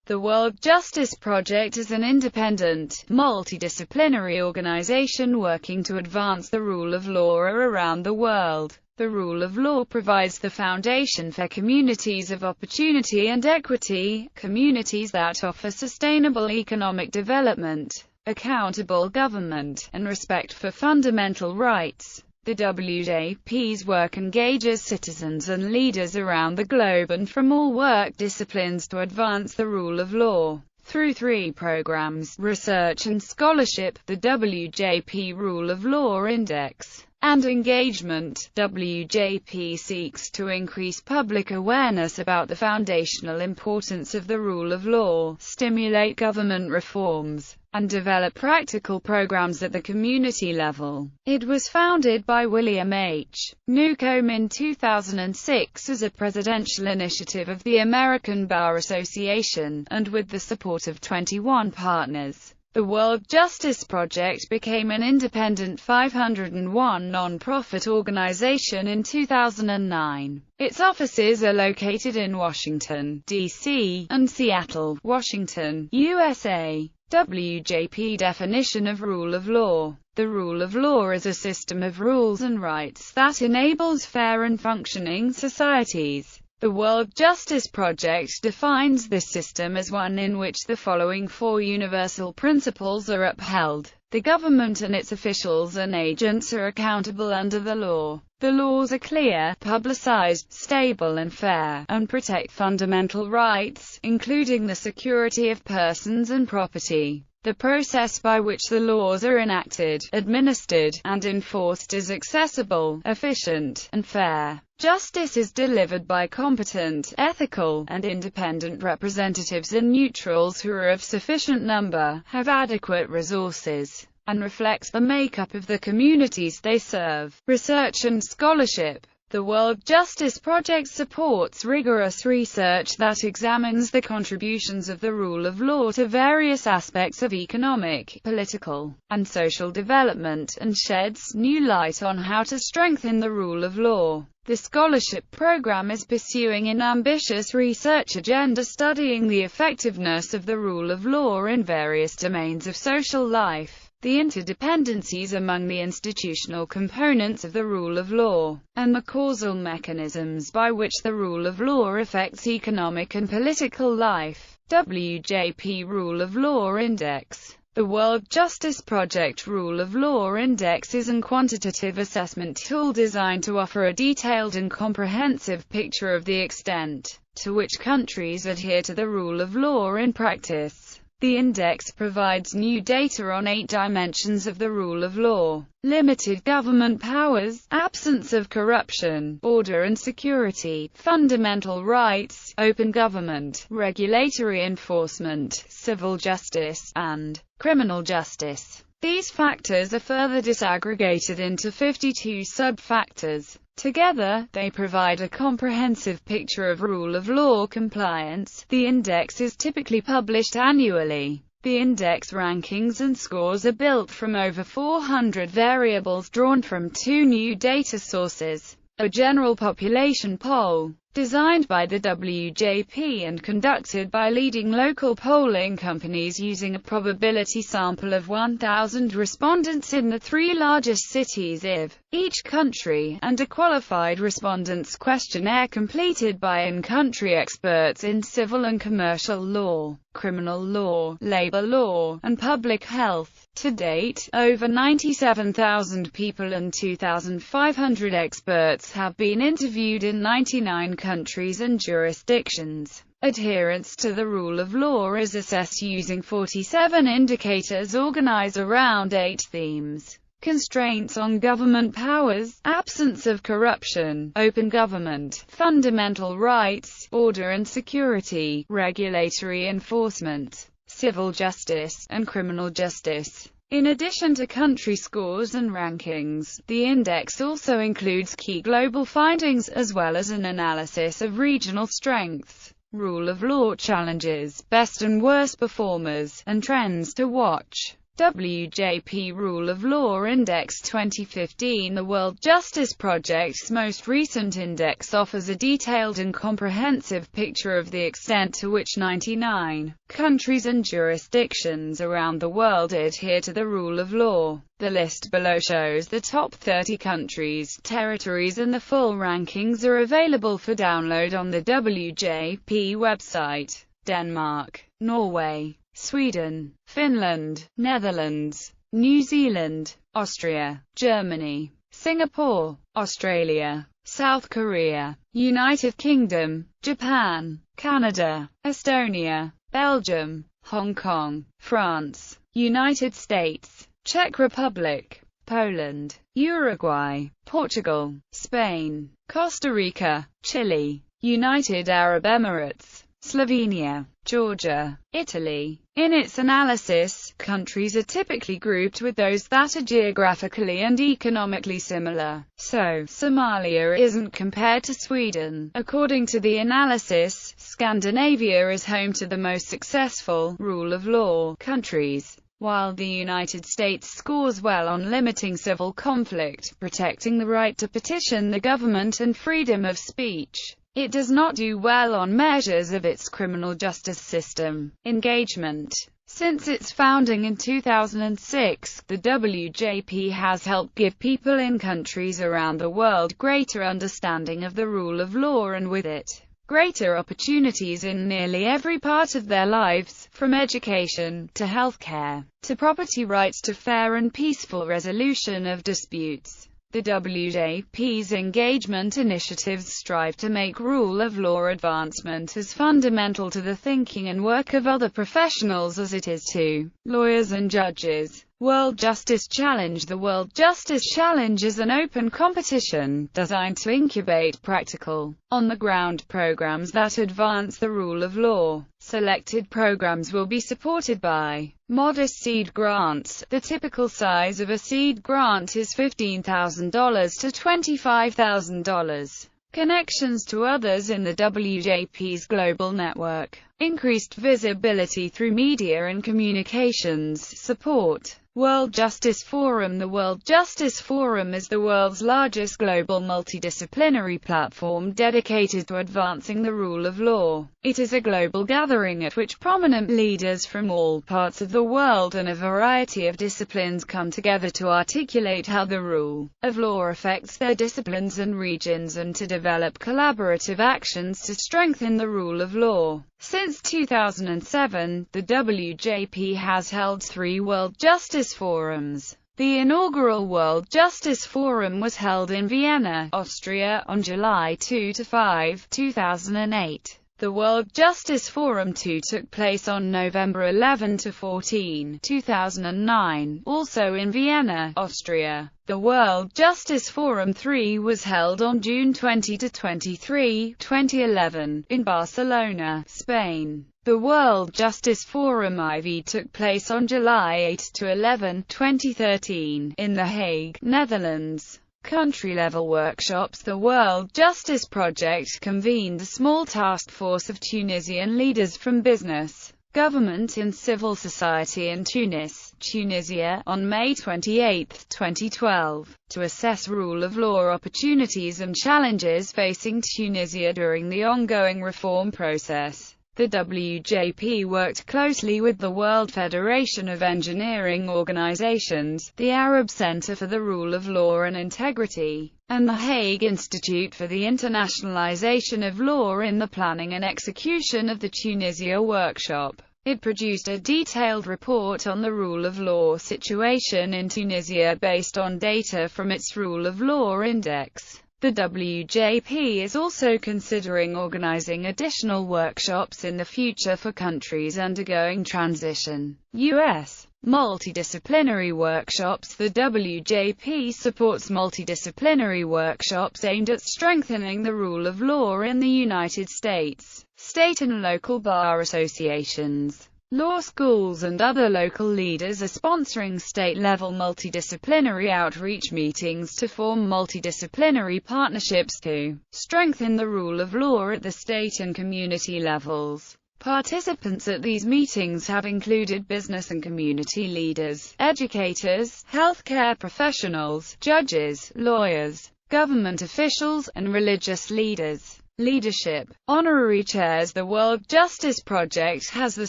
The World Justice Project is an independent, multidisciplinary organization working to advance the rule of law around the world. The rule of law provides the foundation for communities of opportunity and equity, communities that offer sustainable economic development, accountable government, and respect for fundamental rights. The WJP's work engages citizens and leaders around the globe and from all work disciplines to advance the rule of law. Through 3 programs, research and scholarship, the WJP Rule of Law Index, and engagement, WJP seeks to increase public awareness about the foundational importance of the rule of law, stimulate government reforms, and develop practical programs at the community level. It was founded by William H. Newcomb in 2006 as a presidential initiative of the American Bar Association, and with the support of 21 partners. The World Justice Project became an independent 501 non-profit organization in 2009. Its offices are located in Washington, D.C., and Seattle, Washington, USA. WJP definition of rule of law. The rule of law is a system of rules and rights that enables fair and functioning societies. The World Justice Project defines this system as one in which the following 4 universal principles are upheld. The government and its officials and agents are accountable under the law. The laws are clear, publicized, stable and fair, and protect fundamental rights, including the security of persons and property. The process by which the laws are enacted, administered, and enforced is accessible, efficient, and fair. Justice is delivered by competent, ethical, and independent representatives and neutrals who are of sufficient number, have adequate resources, and reflect the makeup of the communities they serve. Research and scholarship. The World Justice Project supports rigorous research that examines the contributions of the rule of law to various aspects of economic, political, and social development, and sheds new light on how to strengthen the rule of law. The scholarship program is pursuing an ambitious research agenda studying the effectiveness of the rule of law in various domains of social life, the interdependencies among the institutional components of the rule of law, and the causal mechanisms by which the rule of law affects economic and political life. WJP Rule of Law Index. The World Justice Project Rule of Law Index is a quantitative assessment tool designed to offer a detailed and comprehensive picture of the extent to which countries adhere to the rule of law in practice. The index provides new data on 8 dimensions of the rule of law: limited government powers, absence of corruption, order and security, fundamental rights, open government, regulatory enforcement, civil justice, and criminal justice. These factors are further disaggregated into 52 sub-factors. Together, they provide a comprehensive picture of rule of law compliance. The index is typically published annually. The index rankings and scores are built from over 400 variables drawn from 2 new data sources: a general population poll, designed by the WJP and conducted by leading local polling companies using a probability sample of 1,000 respondents in the 3 largest cities of each country, and a qualified respondents questionnaire completed by in-country experts in civil and commercial law, criminal law, labor law, and public health. To date, over 97,000 people and 2,500 experts have been interviewed in 99 countries and jurisdictions. Adherence to the rule of law is assessed using 47 indicators organized around 8 themes: constraints on government powers, absence of corruption, open government, fundamental rights, order and security, regulatory enforcement, civil justice, and criminal justice. In addition to country scores and rankings, the index also includes key global findings, as well as an analysis of regional strengths, rule of law challenges, best and worst performers, and trends to watch. WJP Rule of Law Index 2015. The World Justice Project's most recent index offers a detailed and comprehensive picture of the extent to which 99 countries and jurisdictions around the world adhere to the rule of law. The list below shows the top 30 countries, territories, and the full rankings are available for download on the WJP website. Denmark, Norway, Sweden, Finland, Netherlands, New Zealand, Austria, Germany, Singapore, Australia, South Korea, United Kingdom, Japan, Canada, Estonia, Belgium, Hong Kong, France, United States, Czech Republic, Poland, Uruguay, Portugal, Spain, Costa Rica, Chile, United Arab Emirates, Slovenia, Georgia, Italy. In its analysis, countries are typically grouped with those that are geographically and economically similar. So, Somalia isn't compared to Sweden. According to the analysis, Scandinavia is home to the most successful rule of law countries, while the United States scores well on limiting civil conflict, protecting the right to petition the government and freedom of speech. It does not do well on measures of its criminal justice system engagement. Since its founding in 2006, the WJP has helped give people in countries around the world greater understanding of the rule of law and with it, greater opportunities in nearly every part of their lives, from education, to healthcare, to property rights to fair and peaceful resolution of disputes. The WJP's engagement initiatives strive to make rule of law advancement as fundamental to the thinking and work of other professionals as it is to lawyers and judges. World Justice Challenge. The World Justice Challenge is an open competition designed to incubate practical, on-the-ground programs that advance the rule of law. Selected programs will be supported by modest seed grants. The typical size of a seed grant is $15,000 to $25,000. Connections to others in the WJP's global network. Increased visibility through media and communications support. World Justice Forum. The World Justice Forum is the world's largest global multidisciplinary platform dedicated to advancing the rule of law. It is a global gathering at which prominent leaders from all parts of the world and a variety of disciplines come together to articulate how the rule of law affects their disciplines and regions and to develop collaborative actions to strengthen the rule of law. Since 2007, the WJP has held 3 World Justice Forums. The inaugural World Justice Forum was held in Vienna, Austria, on July 2–5, 2008. The World Justice Forum 2 took place on November 11–14, 2009, also in Vienna, Austria. The World Justice Forum 3 was held on June 20–23, 2011, in Barcelona, Spain. The World Justice Forum IV took place on July 8–11, 2013, in The Hague, Netherlands. Country-level workshops. The World Justice Project convened a small task force of Tunisian leaders from business, government and civil society in Tunis, Tunisia, on May 28, 2012, to assess rule of law opportunities and challenges facing Tunisia during the ongoing reform process. The WJP worked closely with the World Federation of Engineering Organizations, the Arab Center for the Rule of Law and Integrity, and the Hague Institute for the Internationalization of Law in the planning and execution of the Tunisia workshop. It produced a detailed report on the rule of law situation in Tunisia based on data from its Rule of Law Index. The WJP is also considering organizing additional workshops in the future for countries undergoing transition. U.S. Multidisciplinary Workshops. The WJP supports multidisciplinary workshops aimed at strengthening the rule of law in the United States. State and local bar associations, law schools and other local leaders are sponsoring state-level multidisciplinary outreach meetings to form multidisciplinary partnerships to strengthen the rule of law at the state and community levels. Participants at these meetings have included business and community leaders, educators, healthcare professionals, judges, lawyers, government officials, and religious leaders. Leadership. Honorary Chairs. The World Justice Project has the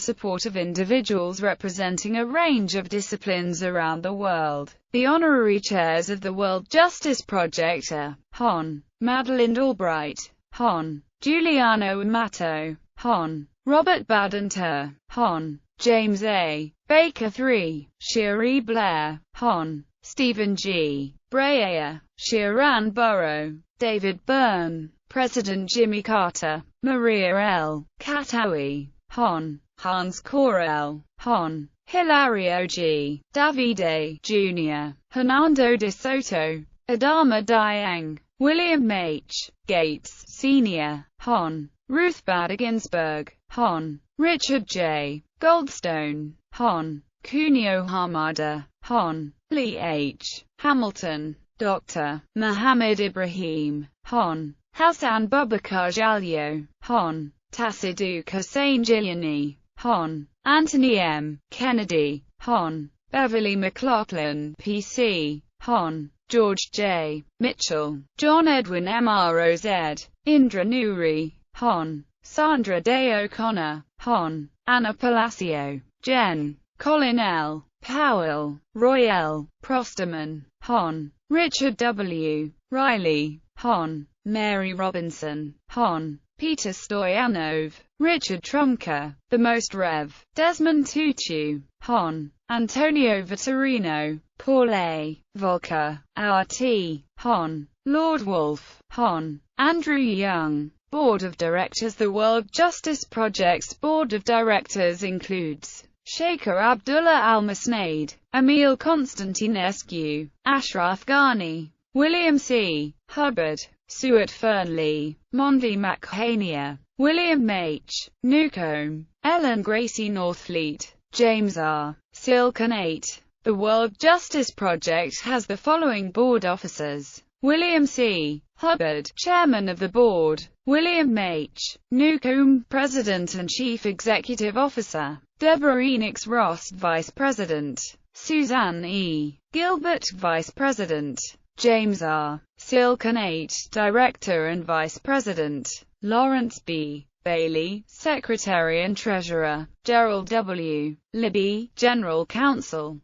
support of individuals representing a range of disciplines around the world. The Honorary Chairs of the World Justice Project are Hon. Madeleine Albright, Hon. Giuliano Amato, Hon. Robert Badinter, Hon. James A. Baker III, Cherie Blair, Hon. Stephen G. Breyer, Sharon Burrow, David Byrne, President Jimmy Carter, Maria L. Katawi, Hon. Hans Corell, Hon. Hilario G. Davide, Jr., Hernando de Soto, Adama Dieng, William H. Gates, Sr., Hon. Ruth Bader Ginsburg, Hon. Richard J. Goldstone, Hon. Kunio Hamada, Hon. Lee H. Hamilton, Dr. Muhammad Ibrahim, Hon. Hassan Bubakar Jalio, Hon. Tasidou Hussein Giuliani, Hon. Anthony M. Kennedy, Hon. Beverly McLaughlin, PC, Hon. George J. Mitchell, John Edwin Mroz, Indra Noory, Hon. Sandra Day O'Connor, Hon. Anna Palacio, Jen. Colin L. Powell, Roy L. Prosterman, Hon. Richard W. Riley, Hon. Mary Robinson, Hon. Peter Stoyanov, Richard Trumka, the Most Rev. Desmond Tutu, Hon. Antonio Vitorino, Paul A. Volcker, RT, Hon. Lord Wolfe, Hon. Andrew Young. Board of Directors. The World Justice Project's Board of Directors includes Sheikha Abdullah Al-Masnad, Emil Constantinescu, Ashraf Ghani, William C. Hubbard, Stuart Fernley, Monvi Makhania, William H. Newcomb, Ellen Gracie Northfleet, James R. Silkenate. The World Justice Project has the following board officers: William C. Hubbard, Chairman of the Board; William H. Newcomb, President and Chief Executive Officer; Deborah Enox Ross, Vice President; Suzanne E. Gilbert, Vice President; James R. Silkenate, Director and Vice President; Lawrence B. Bailey, Secretary and Treasurer; Gerald W. Libby, General Counsel.